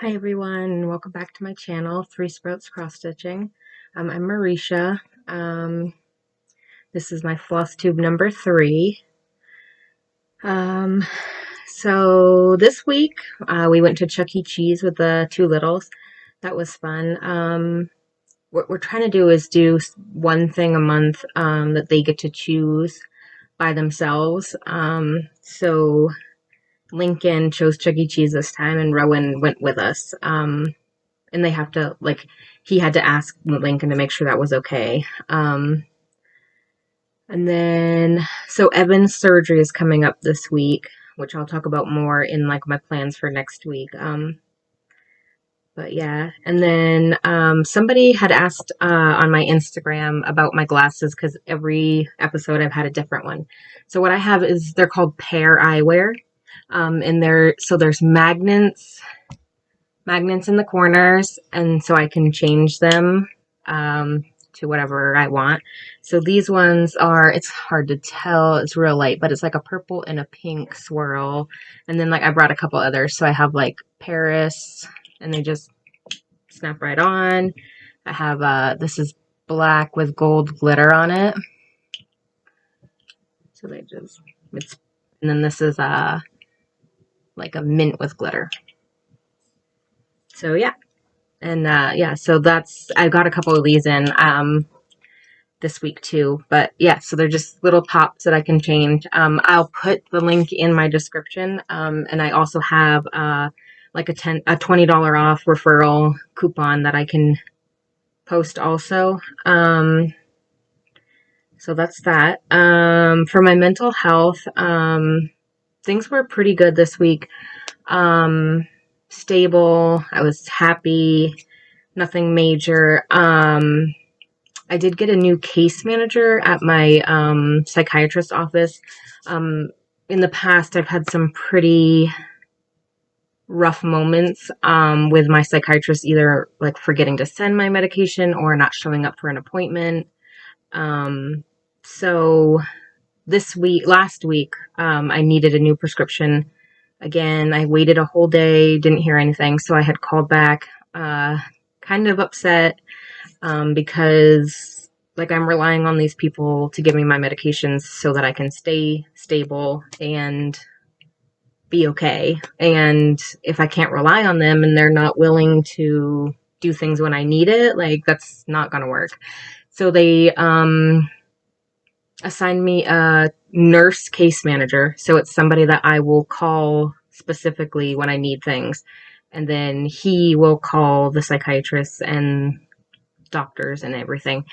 Hi everyone, welcome back to my channel, Three Sprouts Cross Stitching. I'm Marisha. This is my Flosstube number 3. So this week we went to Chuck E. Cheese with the two littles. That was fun. What we're trying to do is do one thing a month that they get to choose by themselves. So Lincoln chose Chuck E. Cheese this time, and Rowan went with us. And they have to, like, he had to ask Lincoln to make sure that was okay. And then, so Evan's surgery is coming up this week, which I'll talk about more in, like, my plans for next week. But yeah, and then somebody had asked on my Instagram about my glasses, because every episode I've had a different one. So what I have is, they're called Pear Eyewear. And there's magnets in the corners, and so I can change them to whatever I want. So these ones are, it's hard to tell, it's real light, but it's like a purple and a pink swirl. And then, like, I brought a couple others, so I have like Paris, and they just snap right on. I have this is black with gold glitter on it, so and then this is like a mint with glitter. So yeah, and yeah, so I got a couple of these in this week too. But yeah, so they're just little tops that I can change. I'll put the link in my description, and I also have like a $20 off referral coupon that I can post also. So that's that. For my mental health, things were pretty good this week. Stable. I was happy. Nothing major. I did get a new case manager at my psychiatrist's office. In the past, I've had some pretty rough moments with my psychiatrist, either like forgetting to send my medication or not showing up for an appointment. So last week, I needed a new prescription. Again, I waited a whole day, didn't hear anything, so I had called back, kind of upset, because, like, I'm relying on these people to give me my medications so that I can stay stable and be okay. And if I can't rely on them and they're not willing to do things when I need it, like, that's not gonna work. So they assigned me a nurse case manager. So it's somebody that I will call specifically when I need things. And then he will call the psychiatrists and doctors and everything.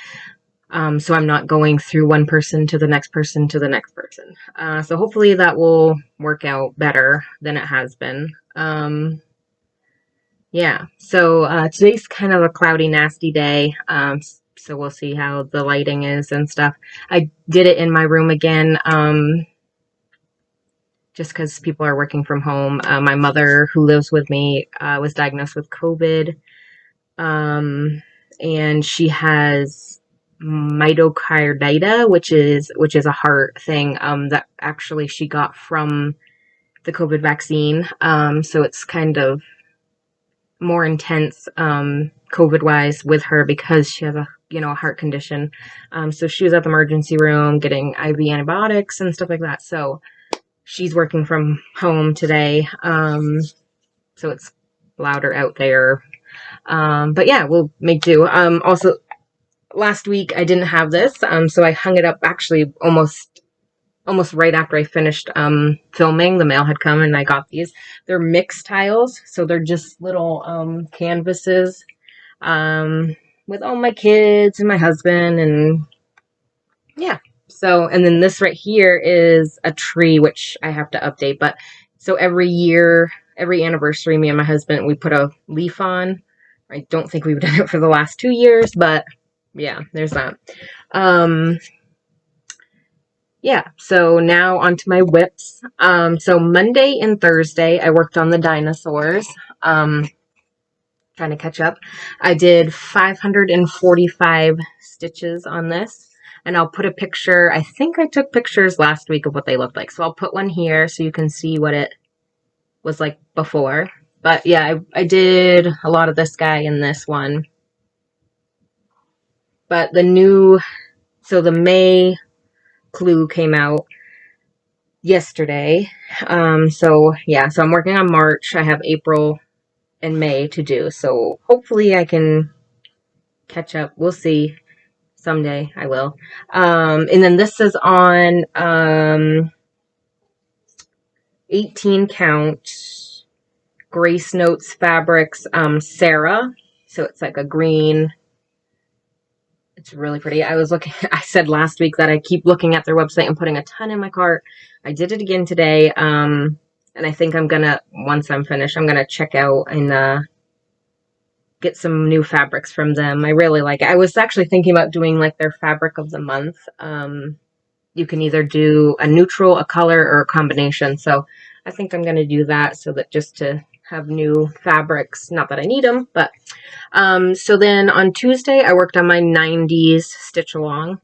So I'm not going through one person to the next person to the next person. So hopefully that will work out better than it has been. Yeah, so today's kind of a cloudy, nasty day. So we'll see how the lighting is and stuff. I did it in my room again, just because people are working from home. My mother, who lives with me, was diagnosed with COVID, and she has myocarditis, which is a heart thing that actually she got from the COVID vaccine. So it's kind of more intense COVID-wise with her because she has a heart condition. So she was at the emergency room getting IV antibiotics and stuff like that. So she's working from home today. So it's louder out there. But yeah, we'll make do. Also, last week I didn't have this, so I hung it up actually almost right after I finished filming. The mail had come and I got these. They're mix tiles, so they're just little canvases with all my kids and my husband, and yeah. So, and then this right here is a tree, which I have to update. But so every year, every anniversary, me and my husband, we put a leaf on. I don't think we've done it for the last 2 years, but yeah, there's that. Yeah, so now onto my whips. So Monday and Thursday, I worked on the Dinosaurs. Trying to catch up. I did 545 stitches on this, and I'll put a picture. I think I took pictures last week of what they looked like, so I'll put one here so you can see what it was like before. But yeah, I did a lot of this guy in this one. But so the May clue came out yesterday. So yeah, so I'm working on March. I have April and May to do. So hopefully I can catch up. We'll see. Someday I will. And then this is on 18 count Grace Notes Fabrics Sarah. So it's like a green. It's really pretty. I said last week that I keep looking at their website and putting a ton in my cart. I did it again today. And I think once I'm finished, I'm gonna check out and get some new fabrics from them. I really like it. I was actually thinking about doing like their fabric of the month. You can either do a neutral, a color, or a combination. So I think I'm gonna do that so that just to have new fabrics. Not that I need them, but so then on Tuesday I worked on my 90s stitch along.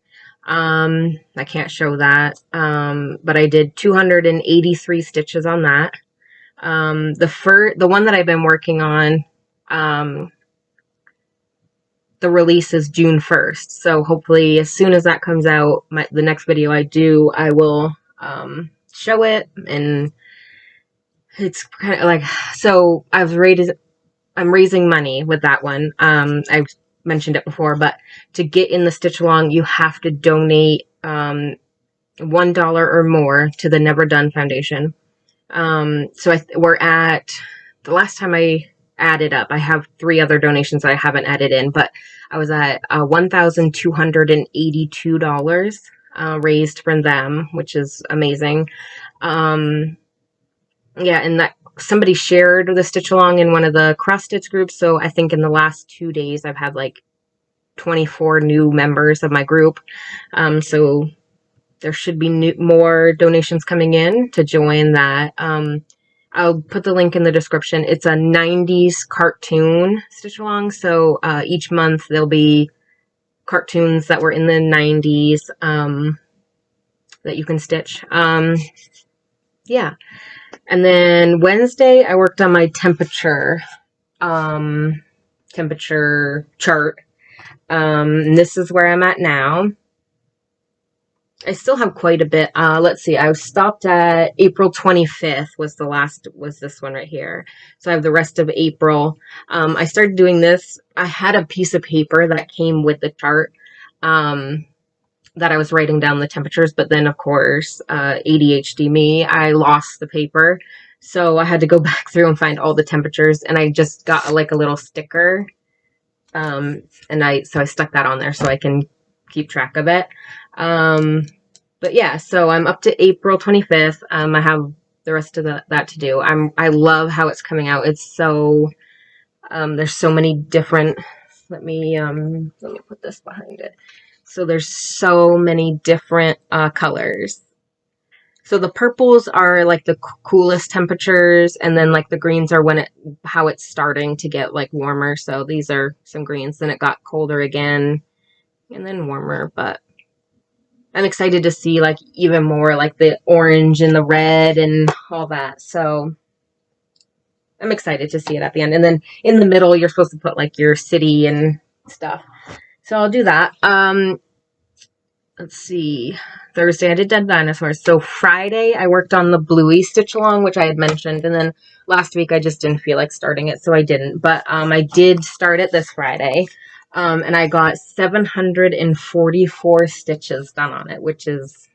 I can't show that, but I did 283 stitches on that. The one that I've been working on, the release is June 1st. So hopefully as soon as that comes out, the next video I do, I will show it. And it's kind of like, so I'm raising money with that one. I've mentioned it before, but to get in the stitch along, you have to donate $1 or more to the Never Done Foundation. So we're at, the last time I added up, I have 3 other donations I haven't added in, but I was at $1,282 raised from them, which is amazing. Yeah, and that somebody shared the stitch along in one of the cross stitch groups. So I think in the last 2 days I've had like 24 new members of my group. So there should be more donations coming in to join that. I'll put the link in the description. It's a 90s cartoon stitch along. So each month there'll be cartoons that were in the 90s that you can stitch. Yeah. And then Wednesday I worked on my temperature chart. This is where I'm at now. I still have quite a bit. Let's see. I stopped at April 25th was this one right here. So I have the rest of April. I started doing this. I had a piece of paper that came with the chart that I was writing down the temperatures, but then of course, ADHD me, I lost the paper. So I had to go back through and find all the temperatures, and I just got like a little sticker. And I stuck that on there so I can keep track of it. But yeah, so I'm up to April 25th. I have the rest of that to do. I love how it's coming out. It's so, there's so many different, let me put this behind it. So there's so many different, colors. So the purples are like the coolest temperatures, and then like the greens are how it's starting to get like warmer. So these are some greens. Then it got colder again and then warmer, but I'm excited to see like even more like the orange and the red and all that. So I'm excited to see it at the end. And then in the middle, you're supposed to put like your city and stuff. So I'll do that. Let's see. Thursday I did Dead Dinosaurs. So Friday I worked on the Bluey stitch along, which I had mentioned. And then last week I just didn't feel like starting it, so I didn't. But I did start it this Friday. And I got 744 stitches done on it, which is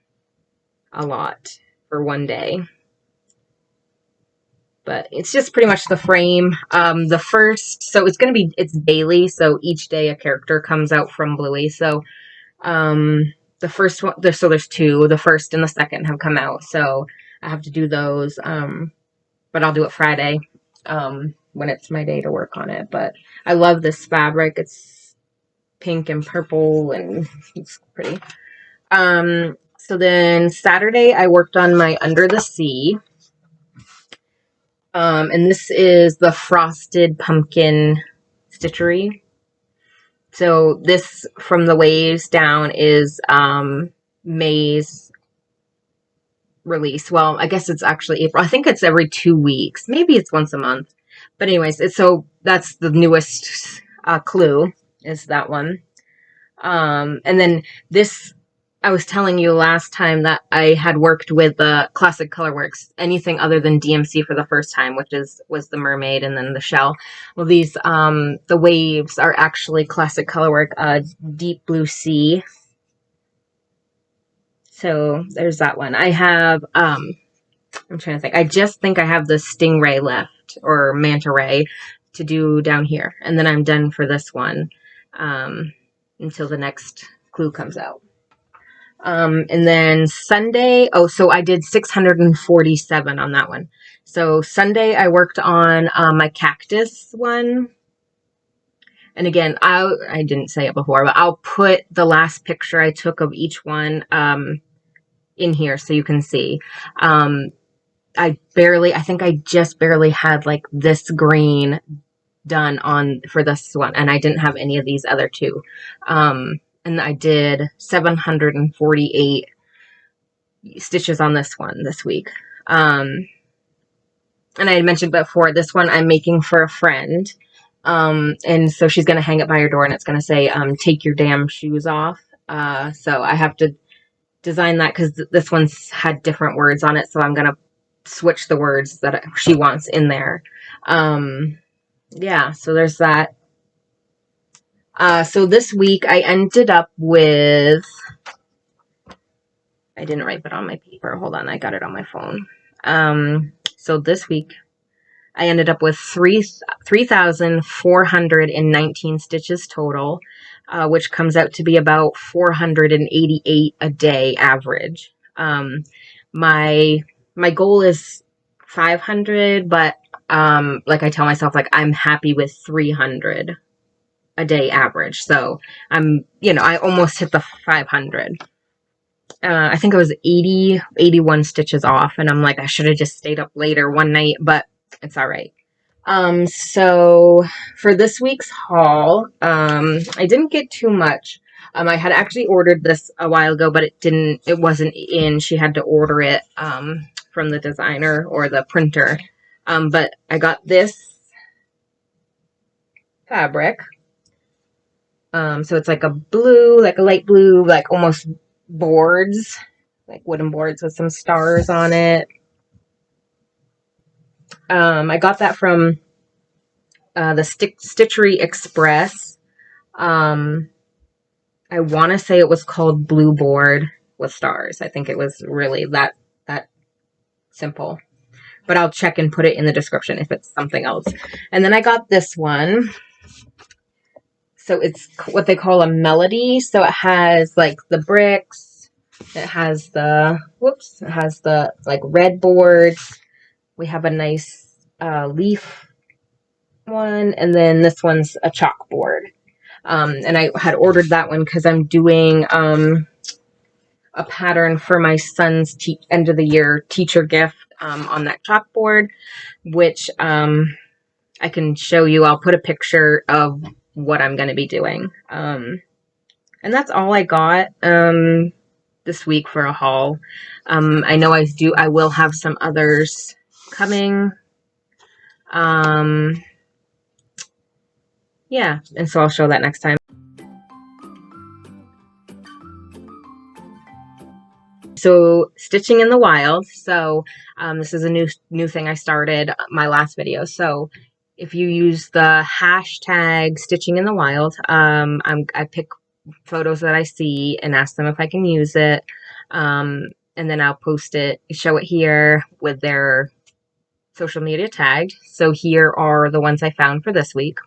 a lot for one day. But it's just pretty much the frame. So it's daily. So each day a character comes out from Bluey. So, the first one, so there's 2, the first and the second have come out. So I have to do those. But I'll do it Friday, when it's my day to work on it. But I love this fabric. It's pink and purple and it's pretty. So then Saturday I worked on my Under the Sea. And this is the Frosted Pumpkin Stitchery. So this from the waves down is May's release. Well, I guess it's actually April. I think it's every 2 weeks. Maybe it's once a month. But anyways, so that's the newest clue, is that one. And then this, I was telling you last time that I had worked with Classic Colorworks, anything other than DMC for the first time, which was the mermaid and then the shell. Well, these, the waves are actually Classic Colorwork, Deep Blue Sea. So there's that one. I have, I'm trying to think. I just think I have the Stingray left, or Manta Ray, to do down here. And then I'm done for this one, until the next clue comes out. And then Sunday, so I did 647 on that one. So Sunday I worked on my cactus one. And again, I didn't say it before, but I'll put the last picture I took of each one in here so you can see. I think I just barely had like this green done on for this one, and I didn't have any of these other two. And I did 748 stitches on this one this week. And I had mentioned before, this one I'm making for a friend. And so she's going to hang it by her door, and it's going to say, take your damn shoes off. So I have to design that because this one's had different words on it. So I'm going to switch the words that she wants in there. Yeah, so there's that. So this week I ended up with, I didn't write it on my paper. Hold on, I got it on my phone. So this week I ended up with 3,419 stitches total, which comes out to be about 488 a day average. My goal is 500, but like I tell myself, like I'm happy with 300 a day average. So I'm, I almost hit the 500. I think I was 81 stitches off, and I'm like, I should have just stayed up later one night, but it's all right. So for this week's haul, I didn't get too much. I had actually ordered this a while ago, but it wasn't in. She had to order it, from the designer or the printer. But I got this fabric. So it's like a blue, like a light blue, like almost boards, like wooden boards with some stars on it. I got that from the Stitchery Express. I want to say it was called Blue Board with stars. I think it was really that simple. But I'll check and put it in the description if it's something else. And then I got this one. So it's what they call a melody. So it has like the bricks. It has the like red boards. We have a nice leaf one. And then this one's a chalkboard. And I had ordered that one because I'm doing a pattern for my son's end of the year teacher gift on that chalkboard, which I can show you. I'll put a picture of what I'm going to be doing. And that's all I got this week for a haul. I know I will have some others coming. Yeah, and so I'll show that next time. So stitching in the wild. So this is a new thing I started my last video. So if you use the hashtag stitching in the wild, I pick photos that I see and ask them if I can use it. And then I'll post it, show it here with their social media tagged. So here are the ones I found for this week.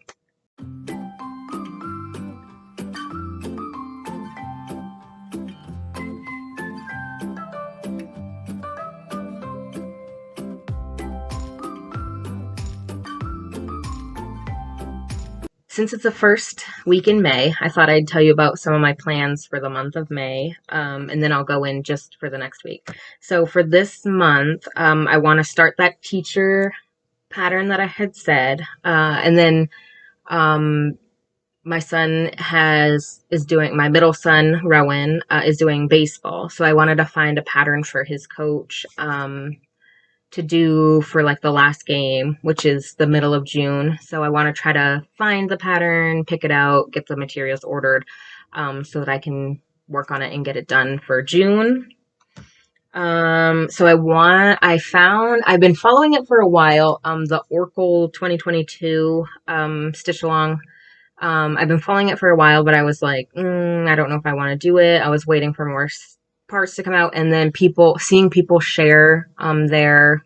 Since it's the first week in May, I thought I'd tell you about some of my plans for the month of May, and then I'll go in just for the next week. So for this month, I want to start that teacher pattern that I had said, and then my son my middle son, Rowan, is doing baseball. So I wanted to find a pattern for his coach, to do for like the last game, which is the middle of June. So I want to try to find the pattern, pick it out, get the materials ordered, so that I can work on it and get it done for June. So I've been following it for a while, the Oracle 2022, stitch along. I've been following it for a while, but I was like, I don't know if I want to do it. I was waiting for more parts to come out, and then seeing people share, their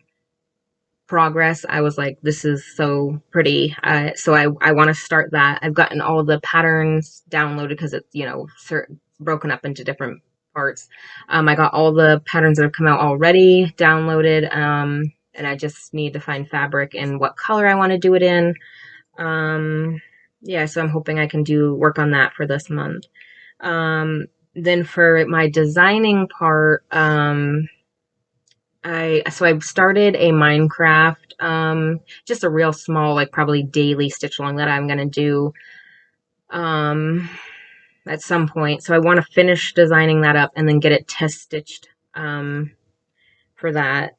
progress, I was like, this is so pretty. So I want to start that. I've gotten all the patterns downloaded because it's, broken up into different parts. I got all the patterns that have come out already downloaded, and I just need to find fabric and what color I want to do it in. Yeah, so I'm hoping I can work on that for this month. Then for my designing part, I started a Minecraft, just a real small, like probably daily stitch along that I'm gonna do at some point. So I want to finish designing that up and then get it test stitched for that.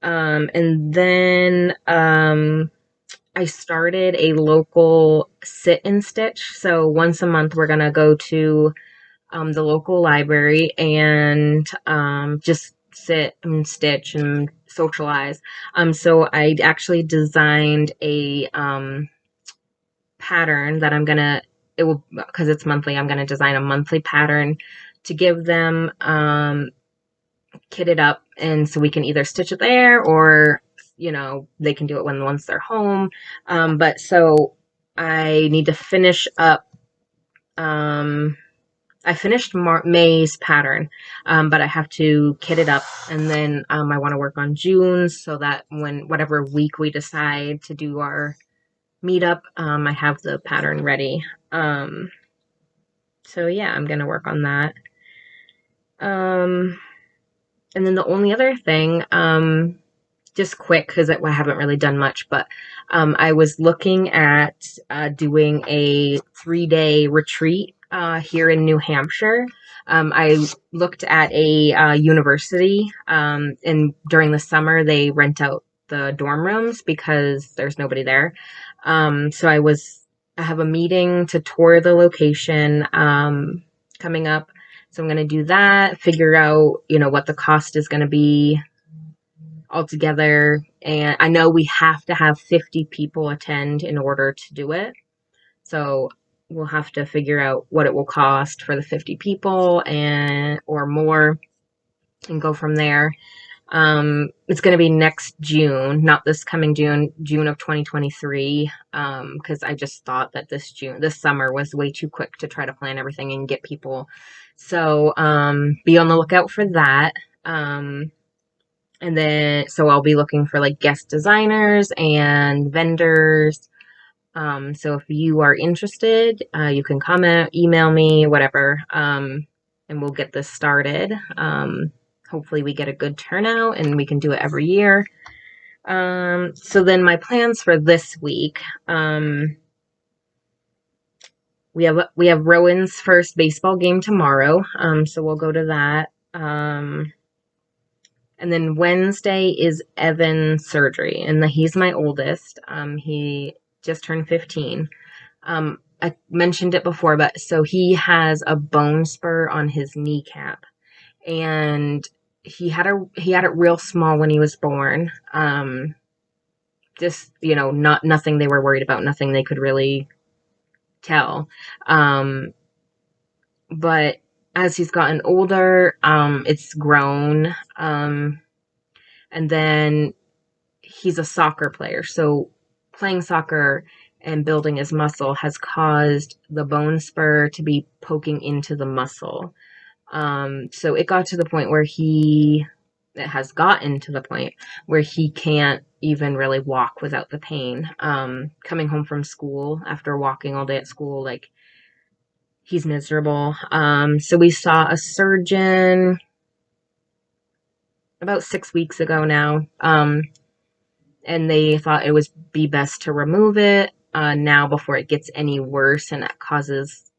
And then I started a local sit and stitch. So once a month we're gonna go to the local library and just sit and stitch and socialize. So I actually designed a pattern that because it's monthly, I'm gonna design a monthly pattern to give them, kit it up, and so we can either stitch it there or they can do it once they're home. But so I need to finish up. I finished May's pattern, but I have to kit it up, and then I want to work on June's so that whatever week we decide to do our meetup, I have the pattern ready. So yeah, I'm gonna work on that. And then the only other thing, just quick because I haven't really done much, but I was looking at doing a 3-day retreat here in New Hampshire. I looked at a university, and during the summer they rent out the dorm rooms because there's nobody there. So I have a meeting to tour the location coming up. So I'm going to do that, figure out, what the cost is going to be altogether. And I know we have to have 50 people attend in order to do it. So we'll have to figure out what it will cost for the 50 people or more and go from there. It's going to be next June, not this coming June of 2023. Because I just thought that this summer was way too quick to try to plan everything and get people. So, be on the lookout for that. And then, so I'll be looking for like guest designers and vendors. So if you are interested, you can comment, email me, whatever. And we'll get this started. Hopefully we get a good turnout and we can do it every year. So then my plans for this week, we have Rowan's first baseball game tomorrow. So we'll go to that. And then Wednesday is Evan's surgery, and he's my oldest. He just turned 15. I mentioned it before, but so he has a bone spur on his kneecap, and he had it real small when he was born. Just nothing they were worried about, nothing they could really tell. But as he's gotten older, it's grown. And then he's a soccer player. So playing soccer and building his muscle has caused the bone spur to be poking into the muscle. So it got to the point where it has gotten to the point where he can't even really walk without the pain. Coming home from school after walking all day at school, like, he's miserable. So we saw a surgeon about 6 weeks ago now. And they thought it would be best to remove it now before it gets any worse and that causes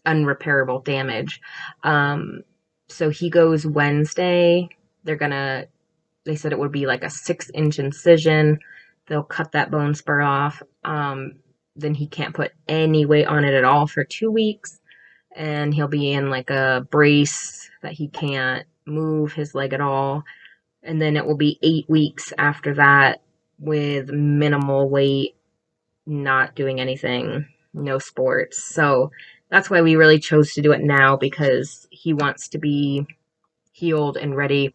unrepairable damage. So he goes Wednesday. They're they said it would be like a 6-inch incision. They'll cut that bone spur off. Then he can't put any weight on it at all for 2 weeks. And he'll be in like a brace that he can't move his leg at all. And then it will be 8 weeks after that with minimal weight, not doing anything, no sports. So that's why we really chose to do it now, because he wants to be healed and ready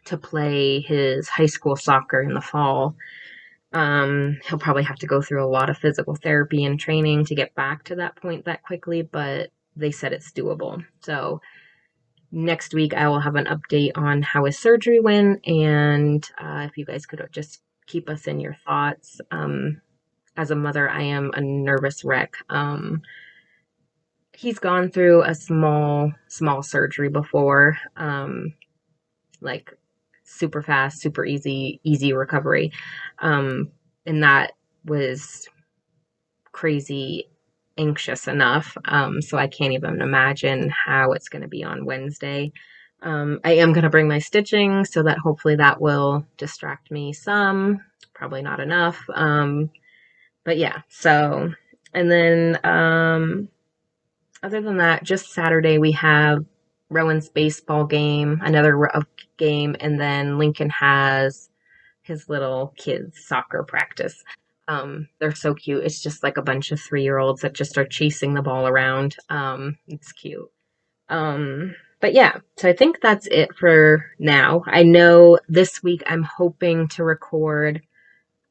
to play his high school soccer in the fall. He'll probably have to go through a lot of physical therapy and training to get back to that point that quickly, but they said it's doable. So next week I will have an update on how his surgery went, and if you guys could just keep us in your thoughts. As a mother, I am a nervous wreck. He's gone through a small surgery before, like super fast, super easy recovery. And that was crazy anxious enough. So I can't even imagine how it's going to be on Wednesday. I am going to bring my stitching so that hopefully that will distract me some, probably not enough. But yeah, so, and then, other than that, just Saturday we have Rowan's baseball game, another game, and then Lincoln has his little kids soccer practice. They're so cute. It's just like a bunch of 3-year-olds that just are chasing the ball around. It's cute. But yeah, so I think that's it for now. I know this week I'm hoping to record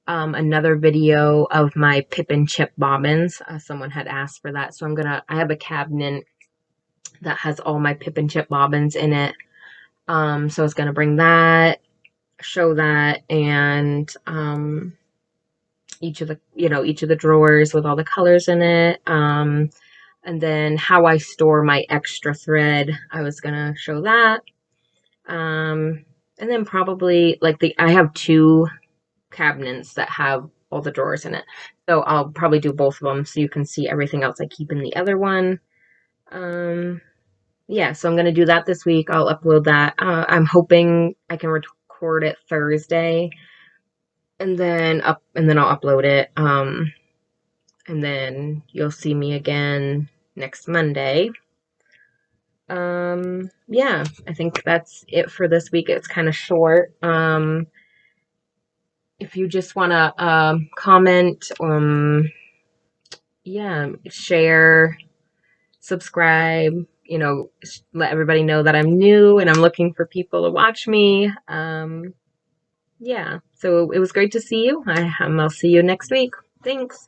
another video of my Pip and Chip bobbins. Someone had asked for that, so I have a cabinet that has all my Pip and Chip bobbins in it. So I was gonna bring that, show that, and each of the drawers with all the colors in it. And then how I store my extra thread, I was gonna show that. And then probably I have 2 cabinets that have all the drawers in it. So I'll probably do both of them so you can see everything else I keep in the other one. Yeah, so I'm going to do that this week. I'll upload that. I'm hoping I can record it Thursday, and then I'll upload it. And then you'll see me again next Monday. Yeah, I think that's it for this week. It's kind of short. If you just want to comment, yeah, share, subscribe, let everybody know that I'm new and I'm looking for people to watch me. Yeah, so it was great to see you. I'll see you next week. Thanks.